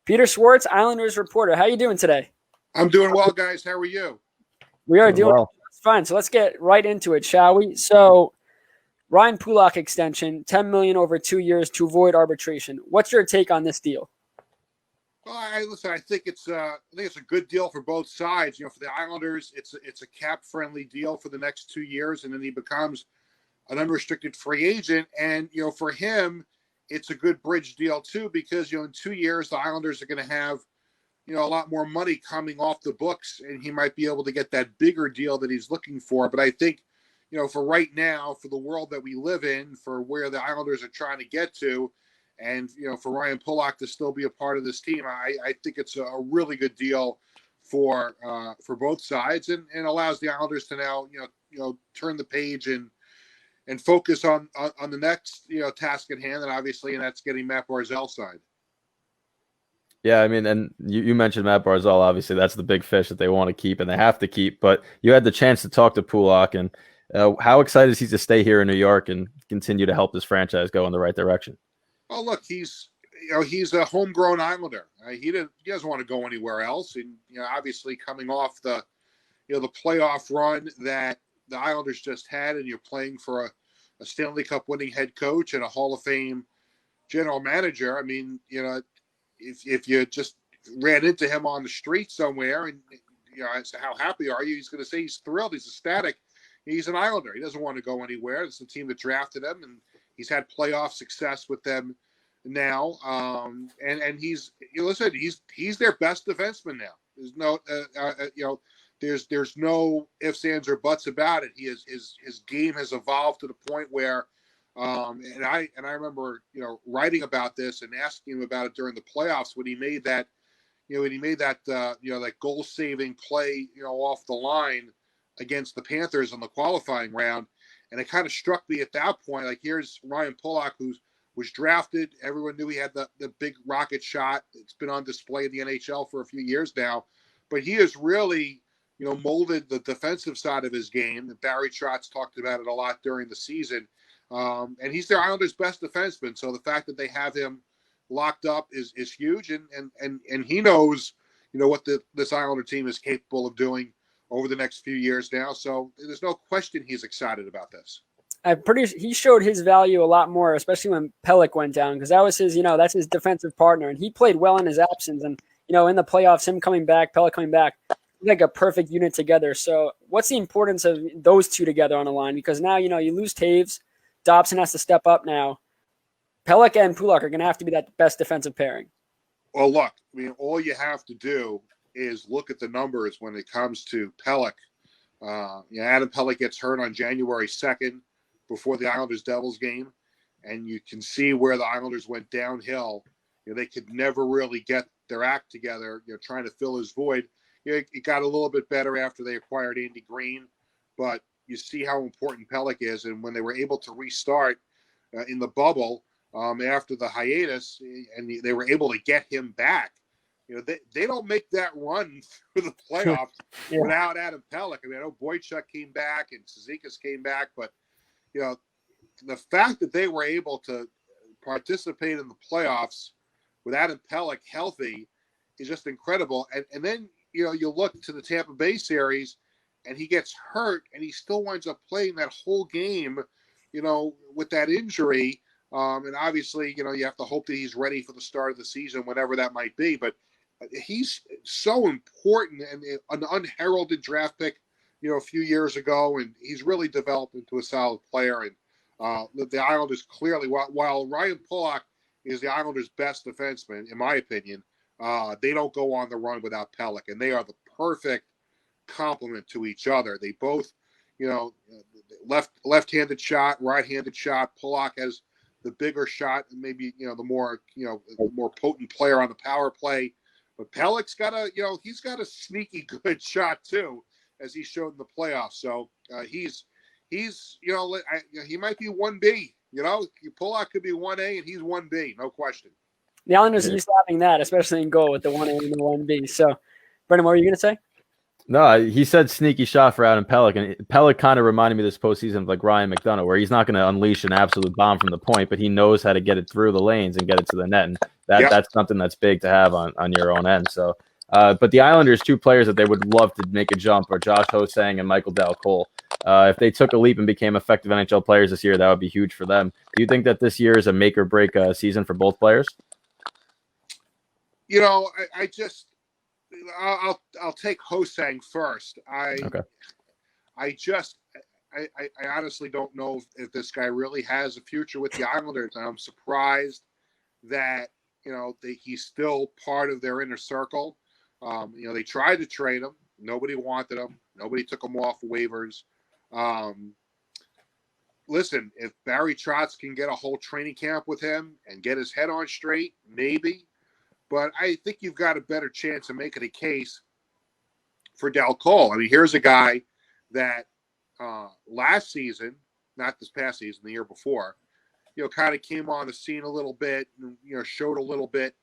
Peter Schwartz, Islanders reporter. How you doing today? I'm doing well, guys. How are you? We are doing well. Fine. So let's get right into it, shall we? So Ryan Pulock extension, $10 million over 2 years to avoid arbitration. What's your take on this deal? Well, I think it's a good deal for both sides. For the Islanders, it's a cap-friendly deal for the next 2 years, and then he becomes an unrestricted free agent. And for him, it's a good bridge deal too, because in 2 years the Islanders are going to have a lot more money coming off the books, and he might be able to get that bigger deal that he's looking for. But I think, for right now, for the world that we live in, for where the Islanders are trying to get to, and, for Ryan Pulock to still be a part of this team, I think it's a really good deal for both sides, and allows the Islanders to now, turn the page and focus on the next, task at hand, and that's getting Matt Barzal signed. Yeah, I mean, and you mentioned Matt Barzal. Obviously, that's the big fish that they want to keep and they have to keep. But you had the chance to talk to Pulock, and how excited is he to stay here in New York and continue to help this franchise go in the right direction? Well, look, he's a homegrown Islander. He doesn't want to go anywhere else, and obviously coming off the the playoff run that the Islanders just had, and you're playing for a Stanley Cup winning head coach and a Hall of Fame general manager. I mean, if you just ran into him on the street somewhere and I said, how happy are you? He's going to say he's thrilled. He's ecstatic. He's an Islander. He doesn't want to go anywhere. It's the team that drafted him, and he's had playoff success with them now. And he's he's their best defenseman now. There's no there's no ifs, ands, or buts about it. His game has evolved to the point where. And I remember, writing about this and asking him about it during the playoffs when he made that, that goal-saving play, off the line against the Panthers in the qualifying round. And it kind of struck me at that point, like, here's Ryan Pulock, who was drafted. Everyone knew he had the big rocket shot. It's been on display in the NHL for a few years now. But he has really, molded the defensive side of his game. And Barry Trotz talked about it a lot during the season. And he's their Islanders' best defenseman. So the fact that they have him locked up is huge. And he knows, what this Islander team is capable of doing over the next few years now. So there's no question he's excited about this. He showed his value a lot more, especially when Pelech went down, because that was his, that's his defensive partner. And he played well in his absence. And, in the playoffs, him coming back, Pelech coming back, like a perfect unit together. So what's the importance of those two together on the line? Because now, you lose Toews. Dobson has to step up now. Pelech and Pulock are going to have to be that best defensive pairing. Well, look, all you have to do is look at the numbers when it comes to Pelech. Adam Pelech gets hurt on January 2nd before the Islanders-Devils game, and you can see where the Islanders went downhill. They could never really get their act together, trying to fill his void. It got a little bit better after they acquired Andy Green, but you see how important Pelech is, and when they were able to restart in the bubble after the hiatus, and they were able to get him back, they don't make that run through the playoffs without Adam Pelech. I know Boychuk came back and Cizikas came back, but the fact that they were able to participate in the playoffs with Adam Pelech healthy is just incredible. And then you look to the Tampa Bay series. And he gets hurt, and he still winds up playing that whole game, with that injury. And obviously, you have to hope that he's ready for the start of the season, whatever that might be. But he's so important and an unheralded draft pick, a few years ago, and he's really developed into a solid player. And the Islanders clearly, while Ryan Pulock is the Islanders' best defenseman, in my opinion, they don't go on the run without Pelech, and they are the perfect complement to each other. They both, left-handed shot, right-handed shot. Pulock has the bigger shot, and maybe the more potent player on the power play. But Pelech's got he's got a sneaky good shot too, as he showed in the playoffs. So he's he might be 1B. Pulock could be 1A, and he's 1B, no question. The Islanders are used to having that, especially in goal with the 1A and the 1B. So, Brendan, what were you going to say? No, he said sneaky shot for Adam Pelech, and Pelech kind of reminded me this postseason of like Ryan McDonough, where he's not going to unleash an absolute bomb from the point, but he knows how to get it through the lanes and get it to the net, and that's something that's big to have on your own end. So, but the Islanders, two players that they would love to make a jump are Josh Ho-Sang and Michael Dal Cole. If they took a leap and became effective NHL players this year, that would be huge for them. Do you think that this year is a make or break season for both players? You know, I'll take Ho-Sang first. Okay. I honestly don't know if this guy really has a future with the Islanders. And I'm surprised that, he's still part of their inner circle. They tried to trade him. Nobody wanted him. Nobody took him off waivers. Listen, if Barry Trotz can get a whole training camp with him and get his head on straight, maybe. But I think you've got a better chance of making a case for Dal Cole. I mean, here's a guy that last season, not this past season, the year before, kind of came on the scene a little bit, and, showed a little bit.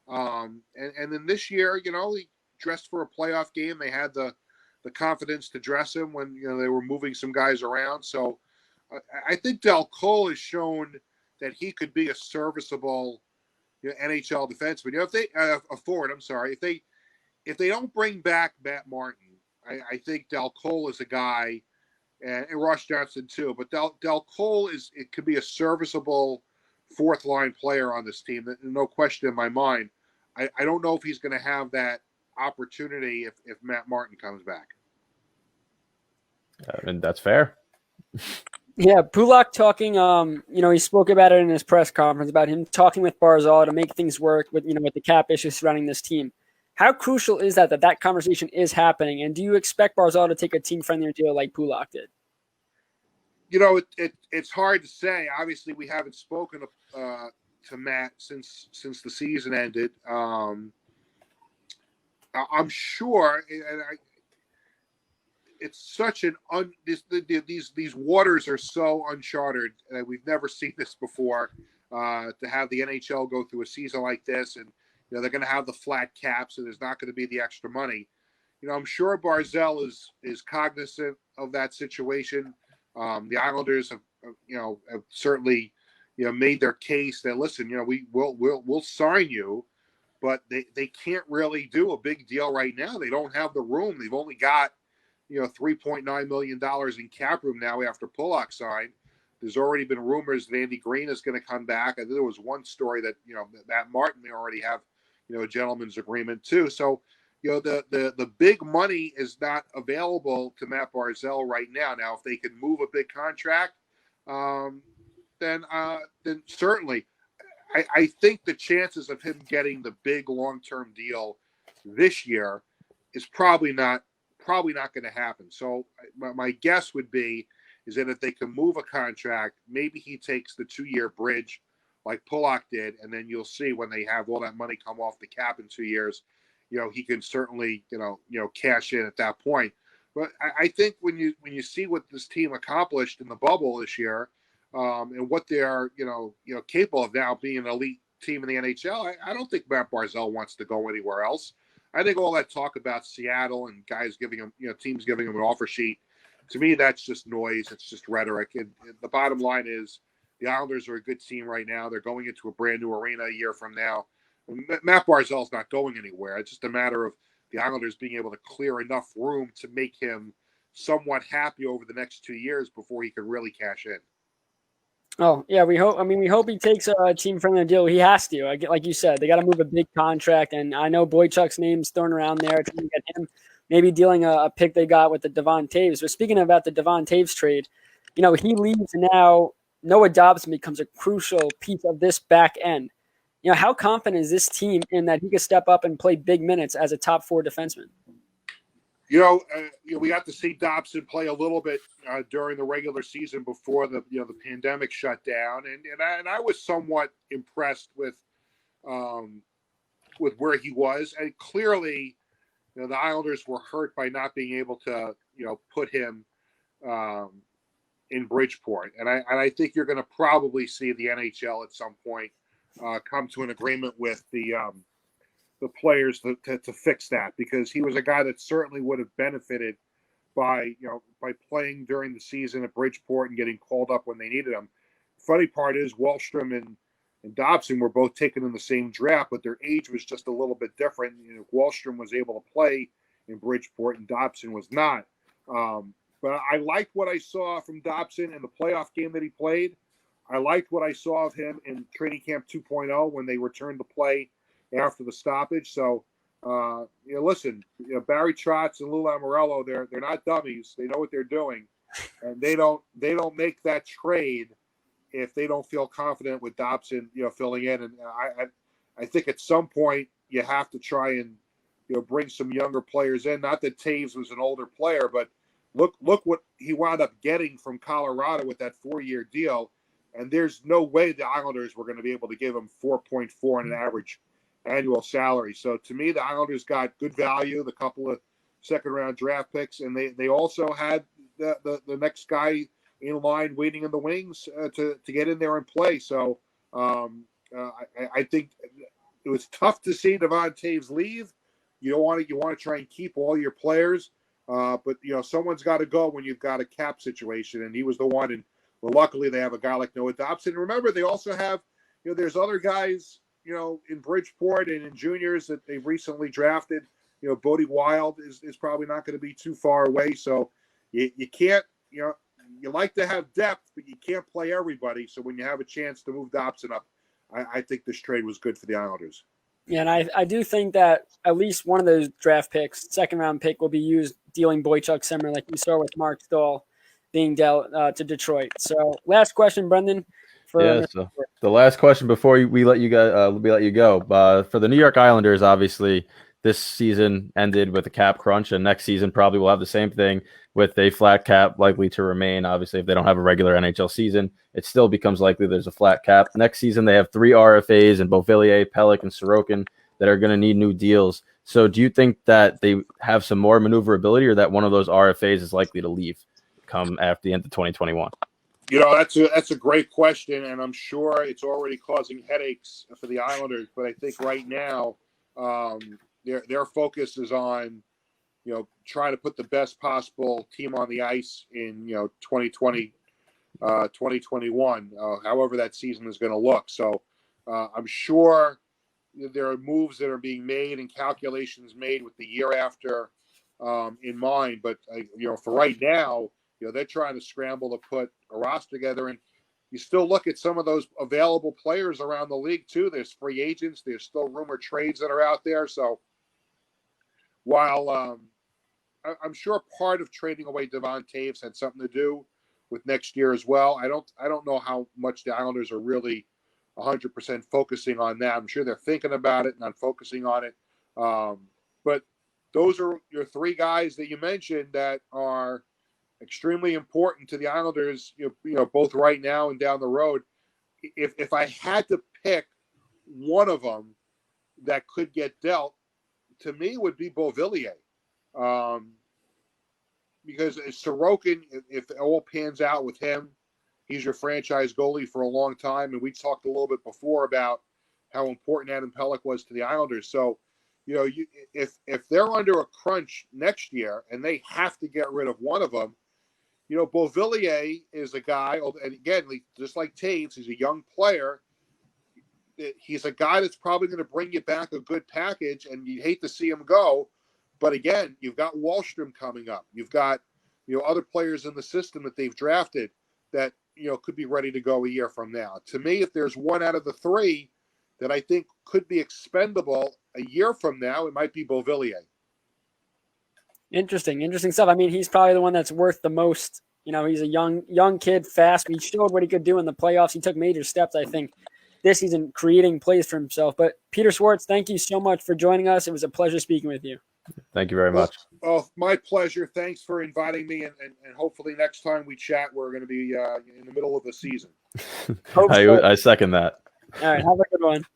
And then this year, he dressed for a playoff game. They had the confidence to dress him when, they were moving some guys around. So I think Dal Cole has shown that he could be a serviceable NHL defenseman. If they a forward, I'm sorry. If they don't bring back Matt Martin, I think Dal Cole is a guy, and Ross Johnson too. But Dal Cole could be a serviceable fourth line player on this team. No question in my mind. I don't know if he's going to have that opportunity if Matt Martin comes back. And that's fair. Yeah, Pulock talking, he spoke about it in his press conference about him talking with Barzal to make things work with the cap issues surrounding this team. How crucial is that conversation is happening? And do you expect Barzal to take a team-friendly deal like Pulock did? It's hard to say. Obviously, we haven't spoken to Matt since the season ended. I'm sure, and it's such these waters are so uncharted. We've never seen this before. To have the NHL go through a season like this, and they're going to have the flat cap, so there's not going to be the extra money. I'm sure Barzal is cognizant of that situation. The Islanders have certainly made their case that listen, we'll sign you, but they can't really do a big deal right now. They don't have the room. They've only got $3.9 million in cap room now after Pulock signed. There's already been rumors that Andy Green is going to come back. I think there was one story that Matt Martin may already have a gentleman's agreement too. So the big money is not available to Matt Barzal right now. Now, if they can move a big contract, then certainly, I think the chances of him getting the big long-term deal this year is probably not going to happen. So my guess would be is that if they can move a contract, maybe he takes the 2-year bridge like Pulock did, and then you'll see when they have all that money come off the cap in 2 years, he can certainly cash in at that point. But I think when you see what this team accomplished in the bubble this year, and what they're capable of now being an elite team in the NHL, I don't think Matt Barzal wants to go anywhere else. I think all that talk about Seattle and guys giving him, teams giving him an offer sheet, to me, that's just noise. It's just rhetoric. And the bottom line is the Islanders are a good team right now. They're going into a brand new arena a year from now. Matt Barzal's not going anywhere. It's just a matter of the Islanders being able to clear enough room to make him somewhat happy over the next 2 years before he could really cash in. Oh, yeah, we hope he takes a team-friendly deal. He has to. Like you said, they got to move a big contract, and I know Boychuk's name's thrown around there to get him, maybe dealing a pick they got with the Devon Toews. But speaking about the Devon Toews trade, he leaves now. Noah Dobson becomes a crucial piece of this back end. How confident is this team in that he could step up and play big minutes as a top 4 defenseman? We got to see Dobson play a little bit during the regular season before the pandemic shut down, and I was somewhat impressed with where he was. And clearly, the Islanders were hurt by not being able to put him in Bridgeport, and I think you're going to probably see the NHL at some point come to an agreement with the the players to fix that, because he was a guy that certainly would have benefited by playing during the season at Bridgeport and getting called up when they needed him. Funny part is Wallstrom and Dobson were both taken in the same draft, but their age was just a little bit different. Wallstrom was able to play in Bridgeport and Dobson was not. But I liked what I saw from Dobson in the playoff game that he played. I liked what I saw of him in training camp 2.0 when they returned to play after the stoppage. So, listen, Barry Trotz and Lou Lamoriello, they're not dummies. They know what they're doing, and they don't make that trade if they don't feel confident with Dobson, filling in. And I think at some point you have to try and bring some younger players in. Not that Toews was an older player, but look what he wound up getting from Colorado with that 4-year deal. And there's no way the Islanders were going to be able to give him 4.4 in an average annual salary. So to me, the Islanders got good value, the couple of second-round draft picks, and they also had the next guy in line waiting in the wings to get in there and play. So I think it was tough to see Devon Toews leave. You want to try and keep all your players, but someone's got to go when you've got a cap situation, and he was the one. And well, luckily they have a guy like Noah Dobson. Remember, they also have there's other guys in Bridgeport and in juniors that they've recently drafted. Bodie Wild is probably not going to be too far away. So you can't you like to have depth, but you can't play everybody. So when you have a chance to move Dobson up, I think this trade was good for the Islanders. Yeah, and I do think that at least one of those draft picks, second-round pick, will be used dealing Boychuk Simmer like we saw with Mark Stahl being dealt to Detroit. So last question, Brendan. So the last question before we let you go. For the New York Islanders, obviously, this season ended with a cap crunch, and next season probably will have the same thing with a flat cap likely to remain. Obviously, if they don't have a regular NHL season, it still becomes likely there's a flat cap. Next season, they have 3 RFAs in Beauvillier, Pelech, and Sorokin that are going to need new deals. So do you think that they have some more maneuverability, or that one of those RFAs is likely to leave come after the end of 2021? That's a great question, and I'm sure it's already causing headaches for the Islanders. But I think right now their focus is on trying to put the best possible team on the ice in 2020, 2021, however that season is going to look. So I'm sure there are moves that are being made and calculations made with the year after in mind. But for right now, they're trying to scramble to put a roster together, and you still look at some of those available players around the league too. There's free agents. There's still rumored trades that are out there. So while I'm sure part of trading away Devon Toews had something to do with next year as well, I don't know how much the Islanders are really 100% focusing on that. I'm sure they're thinking about it and not focusing on it. But those are your 3 guys that you mentioned that are extremely important to the Islanders, both right now and down the road. If I had to pick one of them that could get dealt, to me would be Beauvillier. Because Sorokin, if it all pans out with him, he's your franchise goalie for a long time. And we talked a little bit before about how important Adam Pelech was to the Islanders. So, if they're under a crunch next year and they have to get rid of one of them, Beauvillier is a guy, and again, just like Toews, he's a young player. He's a guy that's probably going to bring you back a good package, and you hate to see him go. But again, you've got Wallstrom coming up. You've got, other players in the system that they've drafted that, could be ready to go a year from now. To me, if there's one out of the 3 that I think could be expendable a year from now, it might be Beauvillier. Interesting stuff. I mean, he's probably the one that's worth the most. He's a young kid, fast. He showed what he could do in the playoffs. He took major steps, I think, this season, creating plays for himself. But Peter Schwartz, thank you so much for joining us. It was a pleasure speaking with you. Thank you very much. Oh, my pleasure. Thanks for inviting me, and hopefully next time we chat, we're going to be in the middle of the season. I second that. All right, have a good one.